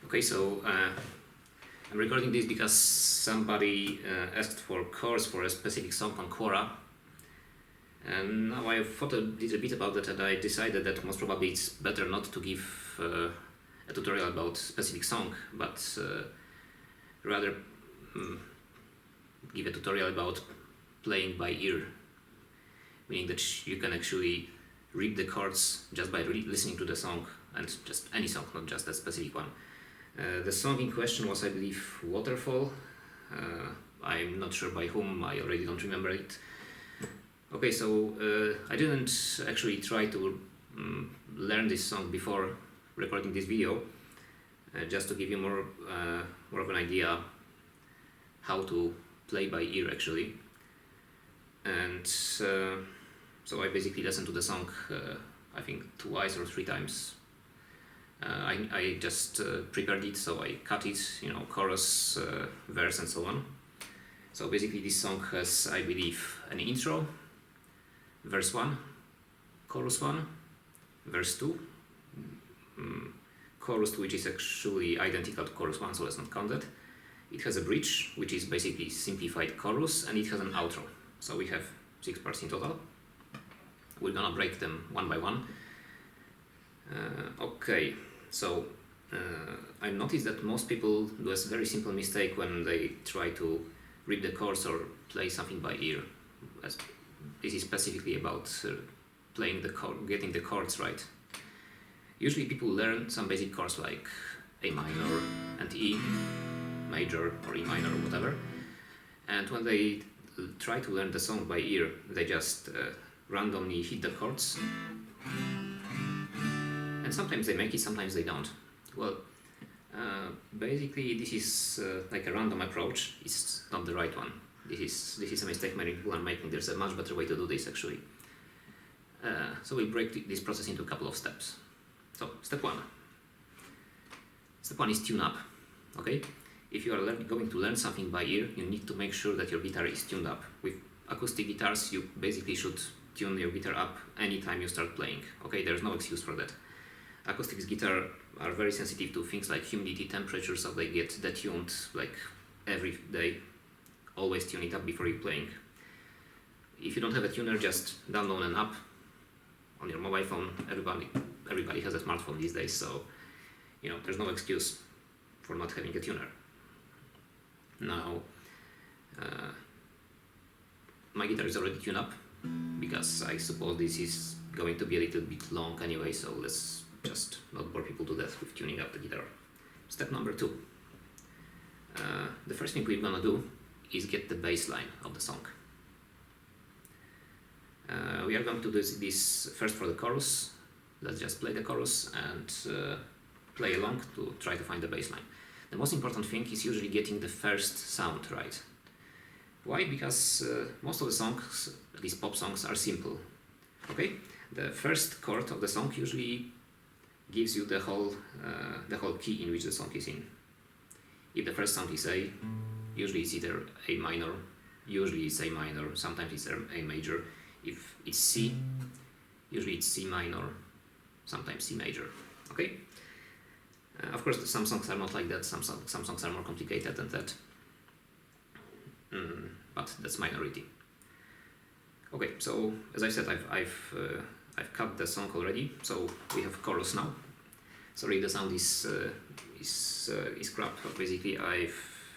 Okay, so I'm recording this because somebody asked for chords for a specific song on Quora, and now I thought a little bit about it, and I decided that most probably it's better not to give a tutorial about specific song, but rather give a tutorial about playing by ear, meaning that you can actually read the chords just by listening to the song, and just any song, not just a specific one. The song in question was, I believe, Waterfall. I'm not sure by whom, I already don't remember it. Okay, so I didn't actually try to learn this song before recording this video, just to give you more of an idea how to play by ear actually. And so I basically listened to the song I think twice or three times. I just prepared it, so I cut it, chorus, verse and so on. So basically this song has, I believe, an intro, verse 1, chorus 1, verse 2, chorus 2 which is actually identical to chorus 1, so let's not count that. It has a bridge, which is basically simplified chorus, and it has an outro. So we have 6 parts in total. We're gonna break them one by one. Okay, so I noticed that most people do a very simple mistake when they try to read the chords or play something by ear. This is specifically about playing the chord, getting the chords right. Usually people learn some basic chords like A minor and E major or E minor or whatever, and when they try to learn the song by ear, they just randomly hit the chords, and sometimes they make it, sometimes they don't. Well, basically this is like a random approach. It's not the right one. This is a mistake many people are making. There's a much better way to do this actually. So we'll break this process into a couple of steps. So step 1. Step 1 is tune up. Okay, if you are going to learn something by ear, you need to make sure that your guitar is tuned up. With acoustic guitars, you basically should tune your guitar up anytime you start playing. Okay, there's no excuse for that. Acoustic guitar are very sensitive to things like humidity, temperature, so they get detuned like every day. Always tune it up before you're playing. If you don't have a tuner, just download an app on your mobile phone. Everybody has a smartphone these days, so there's no excuse for not having a tuner. Now, my guitar is already tuned up because I suppose this is going to be a little bit long anyway, so let's just not bore people to death with tuning up the guitar. Step number 2. The first thing we're gonna do is get the bass line of the song. We are going to do this first for the chorus. Let's just play the chorus and play along to try to find the bass line. The most important thing is usually getting the first sound right. Why? Because most of the songs, these pop songs, are simple. Okay, the first chord of the song usually gives you the whole key in which the song is in. If the first sound is A, usually it's either A minor, usually it's A minor, sometimes it's A major. If it's C, usually it's C minor, sometimes C major. Okay. Of course, some songs are not like that. Some songs are more complicated than that. But that's minority. Okay, so as I said, I've cut the song already. So we have chorus now. Sorry, the sound is crap. Basically,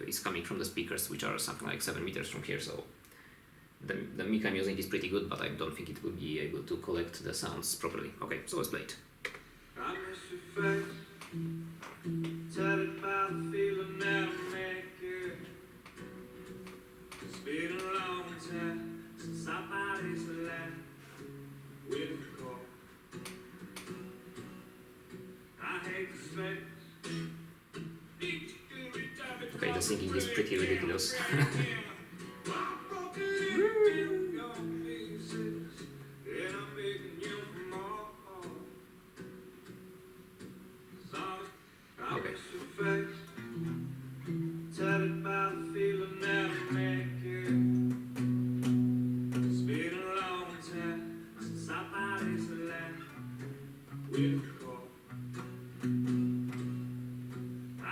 it's coming from the speakers, which are something like 7 meters from here. So the mic I'm using is pretty good, but I don't think it will be able to collect the sounds properly. Okay, so let's play it. I miss your face. Tell it about the feeling that I make it. It's been a long time since our bodies left with the call. I hate the space. Okay, the singing is pretty ridiculous. Okay. Tell it about the feeling that I make it. It's been a long time since our bodies left with the call. I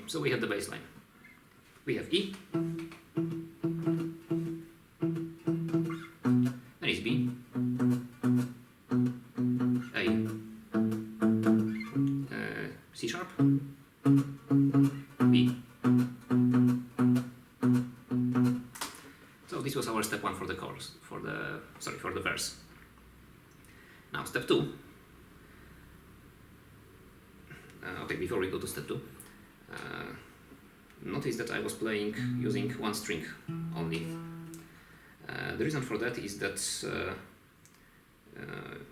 so we have the bass line. We have E, then it's B, A, C sharp, B. So this was our step 1 for the chorus, for the verse. Now step 2. Okay, before we go to step 2, notice that I was playing using one string only. The reason for that is that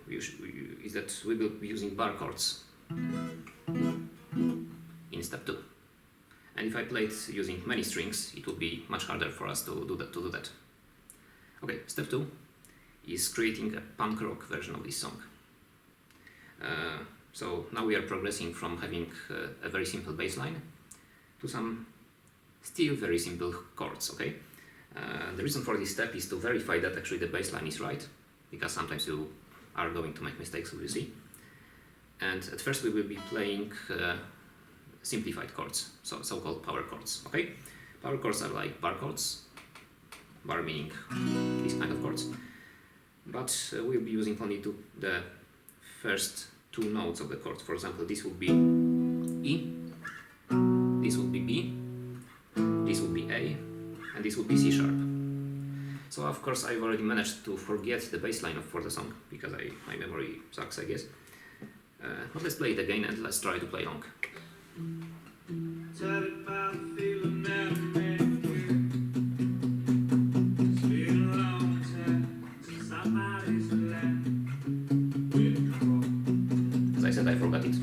we will be using bar chords in step 2. And if I played using many strings, it would be much harder for us to do that. Okay, step 2 is creating a punk rock version of this song. So now we are progressing from having a very simple bass line to some still very simple chords, okay? The reason for this step is to verify that actually the bass line is right, because sometimes you are going to make mistakes, obviously. And at first we will be playing simplified chords, so-called power chords, okay? Power chords are like bar chords, bar meaning these kind of chords, but we'll be using only the first 2 notes of the chord. For example, this would be E, this would be B, this would be A, and this would be C sharp. So of course I've already managed to forget the bass line for the song, because my memory sucks, I guess. But let's play it again and let's try to play along. As I said, I forgot it.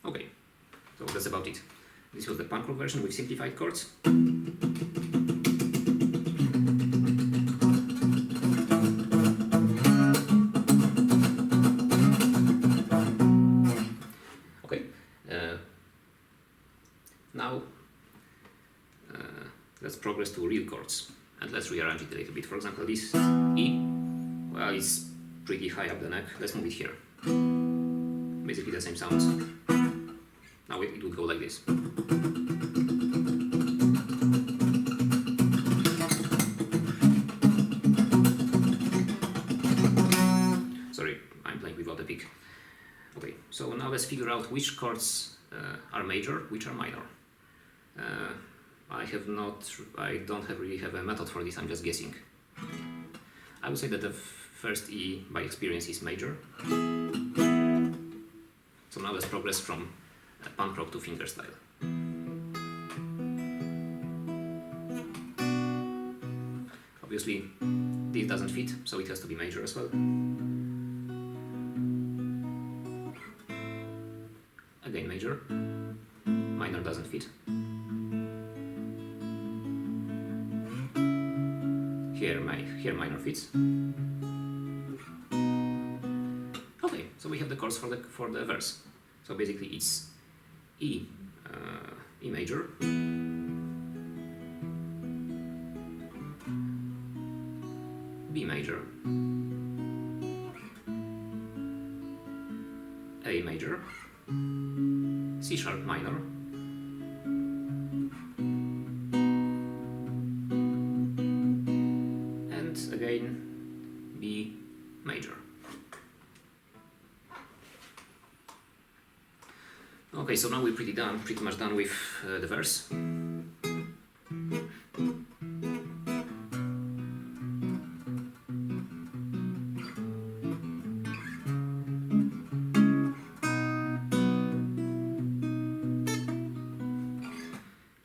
Okay, so that's about it. This was the punk rock version with simplified chords. Okay, now let's progress to real chords and let's rearrange it a little bit. For example, this E, well, it's pretty high up the neck. Let's move it here. Basically the same sounds. Now it would go like this. Sorry, I'm playing without a pick. Okay, so now let's figure out which chords are major, which are minor. I don't really have a method for this, I'm just guessing. I would say that the first E by experience is major. So now let's progress from punk rock to fingerstyle. Obviously, this doesn't fit, so it has to be major as well. Again, major. Minor doesn't fit. Here minor fits. Okay, so we have the chords for the verse. So basically, it's E major, B major, A major, C sharp minor, and again B major. Okay, so now we're pretty much done with the verse.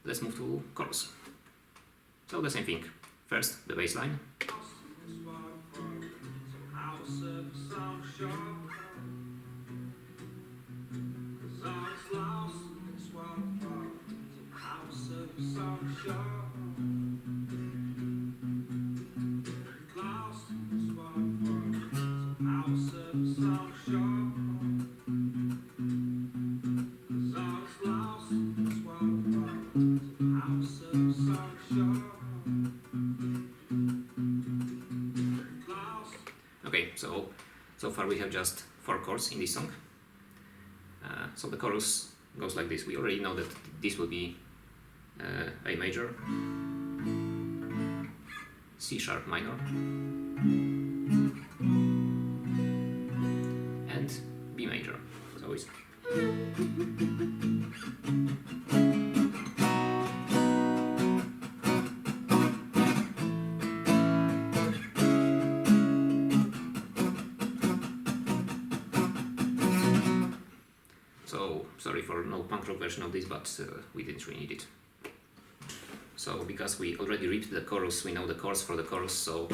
Let's move to chorus. So the same thing. First, the bass line. Okay, so far we have just 4 chords in this song. So the chorus goes like this. We already know that this will be A major, C sharp minor, and B major. So it's so sorry for no punk rock version of this, but we didn't really need it. So because we already read the chorus, we know the chords for the chorus, so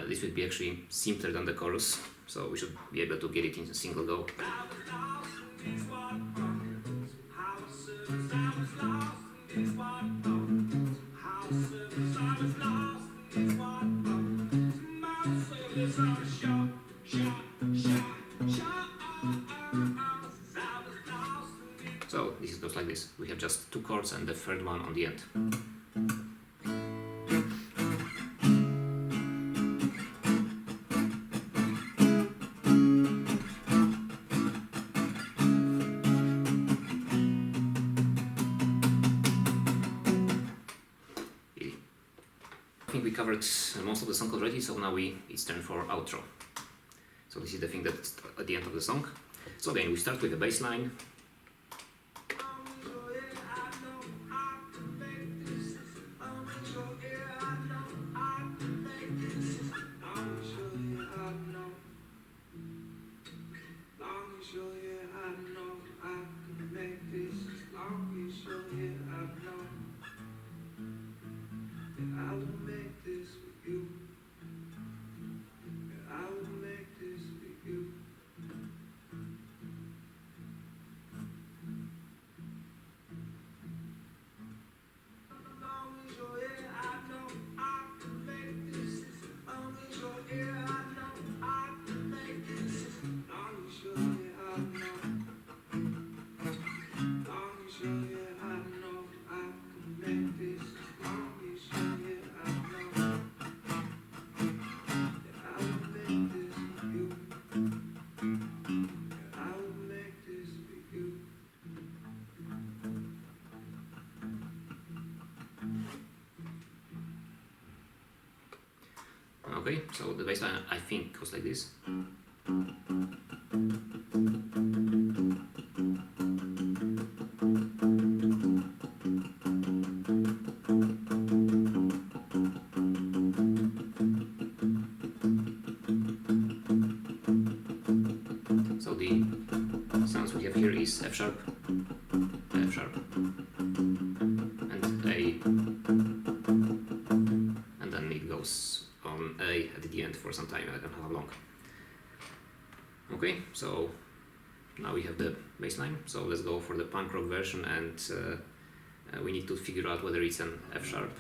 this would be actually simpler than the chorus, so we should be able to get it in a single go. So this goes like this. We have just 2 chords and the third one on the end. I think we covered most of the song already, so now it's time for outro. So this is the thing that's at the end of the song. So again, we start with the bass line. Okay, so the bass line I think goes like this. So the sounds we have here is F sharp, and A, and then it goes on A at the end for some time, I don't know how long. Okay, so now we have the bass line, so let's go for the punk rock version, and we need to figure out whether it's an F sharp.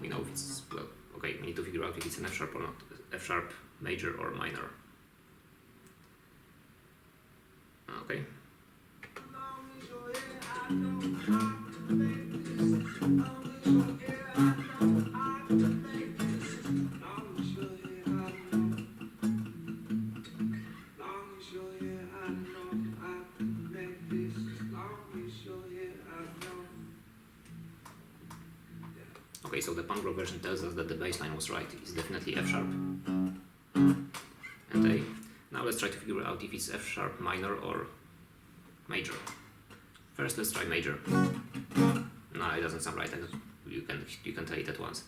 We know if it's, well, okay, we need to figure out if it's an F sharp or not, F sharp major or minor. Okay. Okay, so the punk rock version tells us that the bass line was right. It's definitely F sharp and A. Now let's try to figure out if it's F sharp minor or major. First, let's try major. No, it doesn't sound right. You can tell it at once.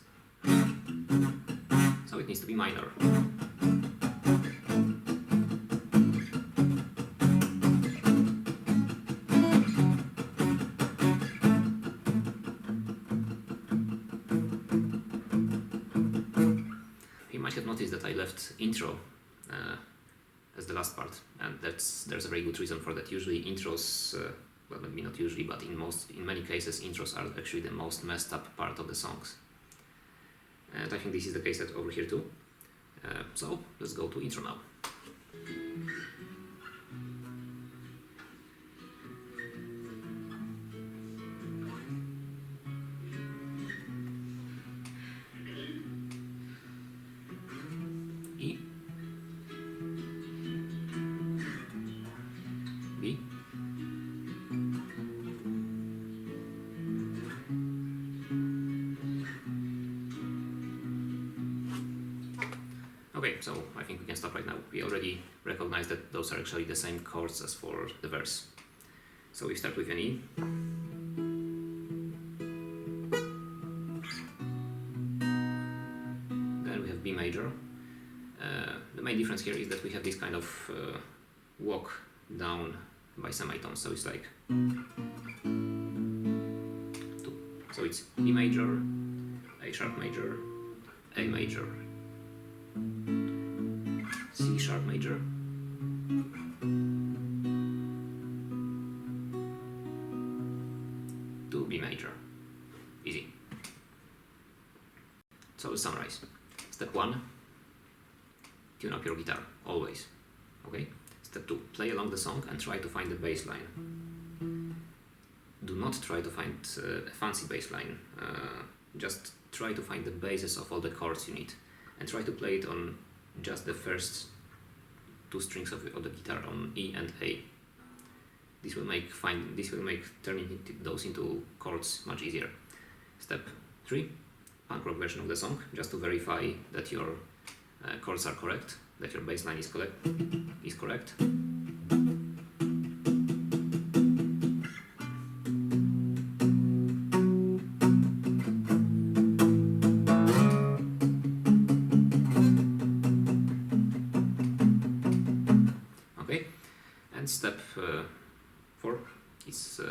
So it needs to be minor. You might have noticed that I left intro as the last part, and there's a very good reason for that. Usually intros, well, maybe not usually, but in many cases intros are actually the most messed up part of the songs, and I think this is the case over here too. So let's go to intro now. E, Okay, so I think we can stop right now. We already recognized that those are actually the same chords as for the verse. So we start with an E. Then we have B major. The main difference here is that we have this kind of walk down by semitones, so it's like 2. So it's B major, A sharp major, A major, C sharp major, to B major. Easy. So let's summarize. Step 1, tune up your guitar, always. Okay? Step 2, play along the song and try to find the bass line. Do not try to find a fancy bass line. Just try to find the bases of all the chords you need. And try to play it on just the first 2 strings of the guitar, on E and A. This will make turning those into chords much easier. Step 3, punk rock version of the song, just to verify that your chords are correct, that your bass line is correct. Okay, and step 4 is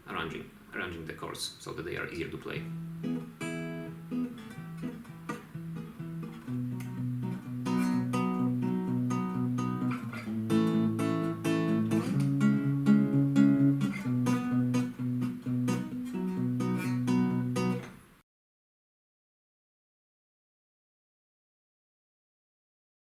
arranging the chords so that they are easier to play.